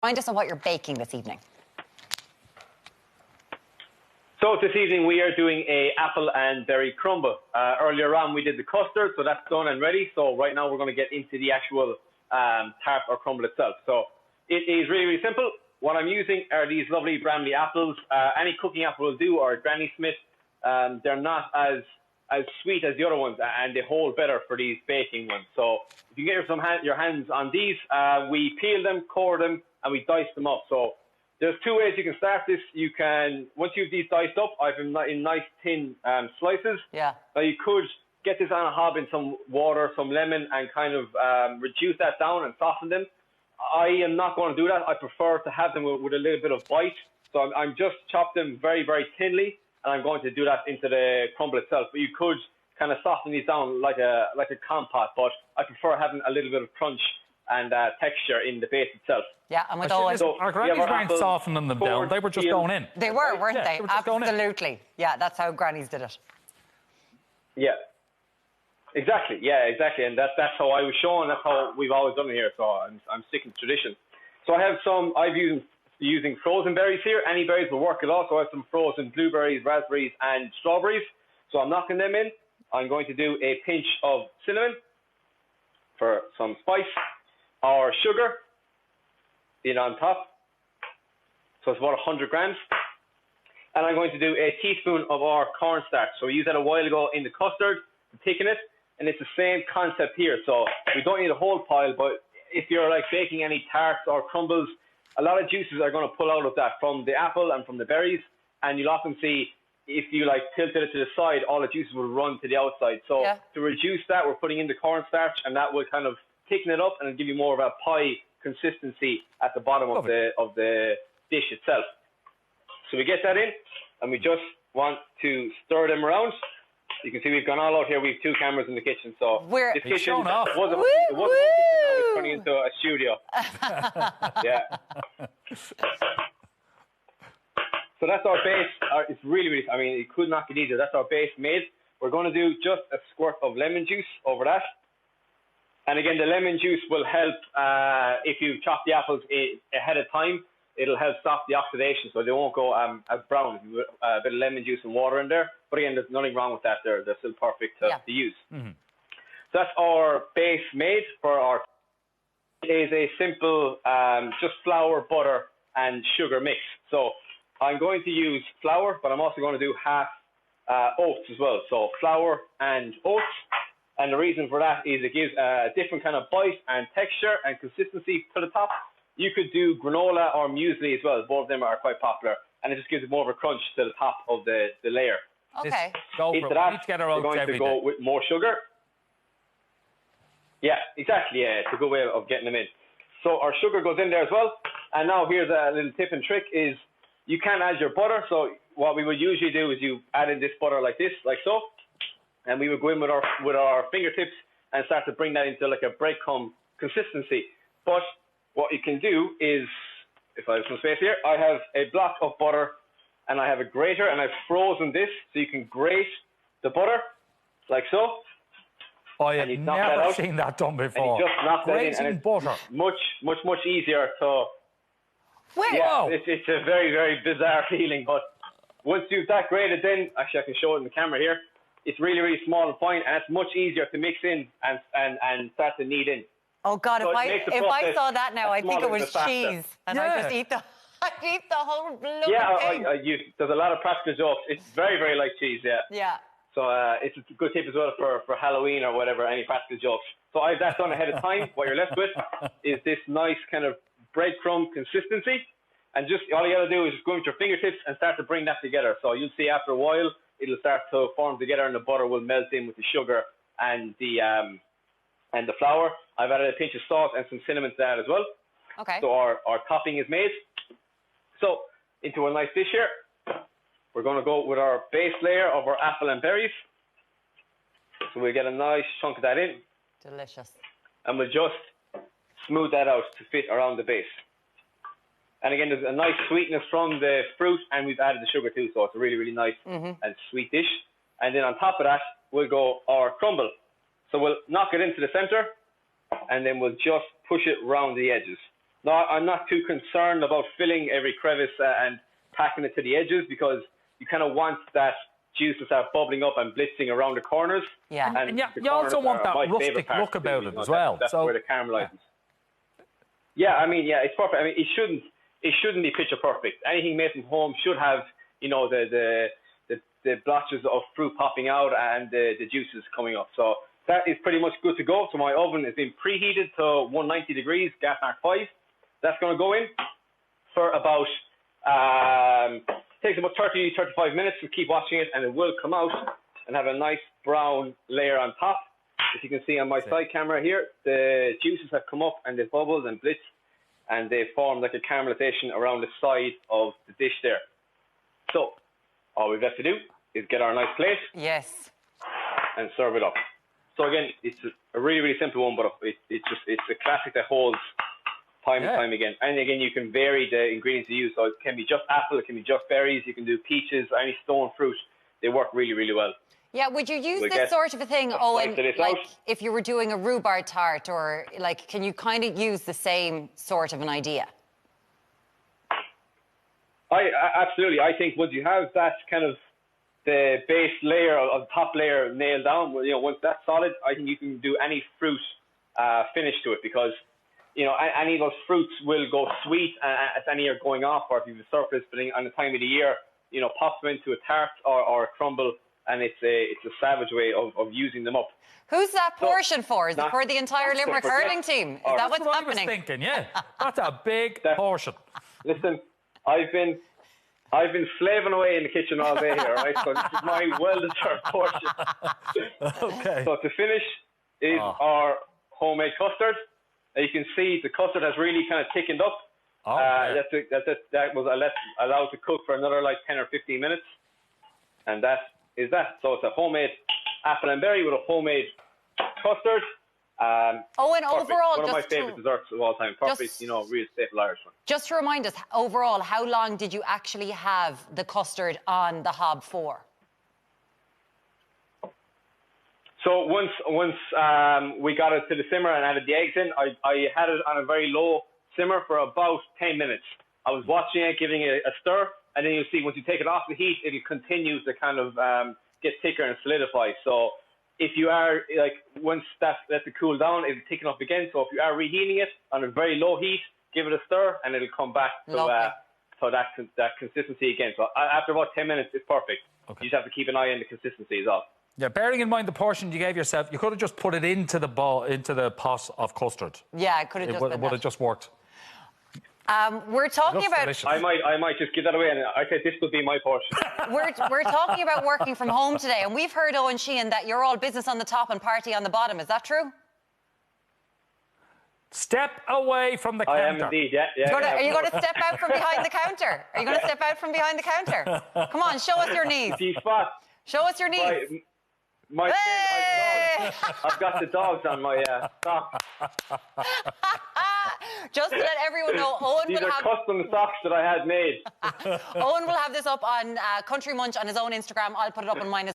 Remind us of what you're baking this evening. So this evening we are doing a apple and berry crumble. Earlier on we did the custard, so that's done and ready. So right now we're going to get into the actual tart or crumble itself. So it is really, really simple. What I'm using are these lovely Bramley apples. Any cooking apple will do, or a Granny Smith. They're not as sweet as the other ones, and they hold better for these baking ones. So if you get your hands on these, we peel them, core them, and we dice them up. So there's two ways you can start this. You can, once you've these diced up, I've them in nice thin slices. Yeah. Now you could get this on a hob in some water, some lemon, and kind of reduce that down and soften them. I am not going to do that. I prefer to have them with a little bit of bite. So I'm just chop them very, very thinly, and I'm going to do that into the crumble itself. But you could kind of soften these down like a compote, but I prefer having a little bit of crunch and texture in the base itself. Yeah, and with all... So our grannies weren't softening them down. They were just going in. They were, weren't they? They were just Absolutely. Yeah, that's how grannies did it. Yeah. Exactly, yeah, exactly, and that's how I was shown. That's how we've always done it here. So I'm sticking to tradition. So I have I've using frozen berries here. Any berries will work at all. So I have some frozen blueberries, raspberries, and strawberries. So I'm knocking them in. I'm going to do a pinch of cinnamon for some spice, or sugar in on top. So it's about 100 grams. And I'm going to do a teaspoon of our cornstarch. So we used that a while ago in the custard to thicken it. And it's the same concept here. So we don't need a whole pile, but if you're like baking any tarts or crumbles, a lot of juices are going to pull out of that from the apple and from the berries. And you'll often see if you like tilted it to the side, all the juices will run to the outside. So to reduce that, we're putting in the cornstarch, and that will kind of thicken it up and it'll give you more of a pie consistency at the bottom of the dish itself. So we get that in, and we just want to stir them around. You can see we've gone all out here. We have two cameras in the kitchen, so this kitchen wasn't a kitchen, now it's turning into a studio. Yeah. So that's our base. It's really, really, I mean, it could not get easier. That's our base made. We're going to do just a squirt of lemon juice over that. And again, the lemon juice will help if you chop the apples ahead of time. It'll help stop the oxidation, so they won't go as brown. A bit of lemon juice and water in there. But again, there's nothing wrong with that. They're still perfect to use. Mm-hmm. So that's our base made for our... It is a simple just flour, butter, and sugar mix. So I'm going to use flour, but I'm also going to do half oats as well. So flour and oats. And the reason for that is it gives a different kind of bite and texture and consistency to the top. You could do granola or muesli as well. Both of them are quite popular. And it just gives it more of a crunch to the top of the layer. Okay. Into that, we're going to go with more sugar. Yeah, exactly. Yeah, it's a good way of getting them in. So our sugar goes in there as well. And now here's a little tip and trick is you can add your butter. So what we would usually do is you add in this butter like this, like so. And we would go in with our fingertips and start to bring that into like a breadcrumb consistency. But what you can do is, if I have some space here, I have a block of butter and I have a grater and I've frozen this so you can grate the butter like so. I have never seen that done before. And you just knock that in, and it's butter. much easier to... Yeah, it's a very, very bizarre feeling, but once you've that grated in, actually I can show it in the camera here, it's really, really small and fine, and it's much easiar to mix in and start to knead in. Oh God! So if I saw that now, I'd think it was cheese, and I'd just eat the whole blooming thing. There's a lot of practical jokes. It's very, very like cheese. Yeah. Yeah. So it's a good tip as well for Halloween or whatever. Any practical jokes. So I've that done ahead of time. What you're left with is this nice kind of breadcrumb consistency, and just all you got to do is just go with your fingertips and start to bring that together. So you'll see after a while it'll start to form together, and the butter will melt in with the sugar and the flour. I've added a pinch of salt and some cinnamon to that as well. Okay. So our topping is made. So into a nice dish here, we're going to go with our base layer of our apple and berries. So we'll get a nice chunk of that in. Delicious. And we'll just smooth that out to fit around the base. And again, there's a nice sweetness from the fruit, and we've added the sugar too, so it's a really, really nice and sweet dish. And then on top of that, we'll go our crumble. So we'll knock it into the center, and then we'll just push it round the edges. No, I'm not too concerned about filling every crevice and packing it to the edges, because you kind of want that juice to start bubbling up and blitzing around the corners. Yeah. And you also want that rustic look about it as well. That's where the caramelizes. Yeah, I mean, yeah, it's perfect. I mean, it shouldn't be picture perfect. Anything made from home should have, you know, the blotches of fruit popping out and the juices coming up. So that is pretty much good to go. So my oven has been preheated to 190 degrees, gas mark 5. That's going to go in for about, takes about 30-35 minutes to keep watching it, and it will come out and have a nice brown layer on top. As you can see on my side camera here, the juices have come up and they've bubbled and blitzed, and they formed like a caramelization around the side of the dish there. So all we've left to do is get our nice plate. Yes. And serve it up. So again, it's a really, really simple one, but it's a classic that holds time and time again. And again, you can vary the ingredients you use. So it can be just apple, it can be just berries, you can do peaches, any stone fruit. They work really, really well. Yeah, would you use this sort of a thing, Eoin, like if you were doing a rhubarb tart, or like, can you kind of use the same sort of an idea? Absolutely. I think once you have that kind of the base layer of the top layer nailed down, you know, once that's solid, I think you can do any fruit finish to it, because, you know, any of those fruits will go sweet as any are going off, or if you've a surplus, depending on the time of the year, you know, pop them into a tart or a crumble, and it's a savage way of using them up. Who's that portion for? Is it for the entire Limerick hurling team? Is that what's happening? I was thinking, yeah. That's a big portion. Listen, I've been slaving away in the kitchen all day here, right? So this is my well-deserved portion. Okay. So to finish is our homemade custard. As you can see, the custard has really kind of thickened up. That was allowed to cook for another like 10 or 15 minutes. And that is that. So it's a homemade apple and berry with a homemade custard. And overall, one of my favourite desserts of all time. Perfect, you know, real staple Irish one. Just to remind us, overall, how long did you actually have the custard on the hob for? So once we got it to the simmer and added the eggs in, I had it on a very low simmer for about 10 minutes. I was watching it, giving it a stir, and then you'll see once you take it off the heat, it'll continue to kind of get thicker and solidify. So if you are, like, once that lets it cool down, it'll thicken up again. So if you are reheating it on a very low heat, give it a stir, and it'll come back to that consistency again. So after about 10 minutes, it's perfect. Okay. You just have to keep an eye on the consistency as well. Yeah, bearing in mind the portion you gave yourself, you could have just put it into the pot of custard. Yeah, I could have just done that. It would have just worked. We're talking about... Delicious. I might just give that away, and I said this could be my portion. We're talking about working from home today, and we've heard, Eoin Sheehan, that you're all business on the top and party on the bottom. Is that true? Step away from the counter. I am indeed, yeah. Are you going to step out from behind the counter? Are you going to step out from behind the counter? Come on, show us your knees. Show us your knees. I've got the dogs on my socks. Just to let everyone know, Eoin These will are custom socks that I had made. Eoin will have this up on Country Munch on his own Instagram. I'll put it up on mine as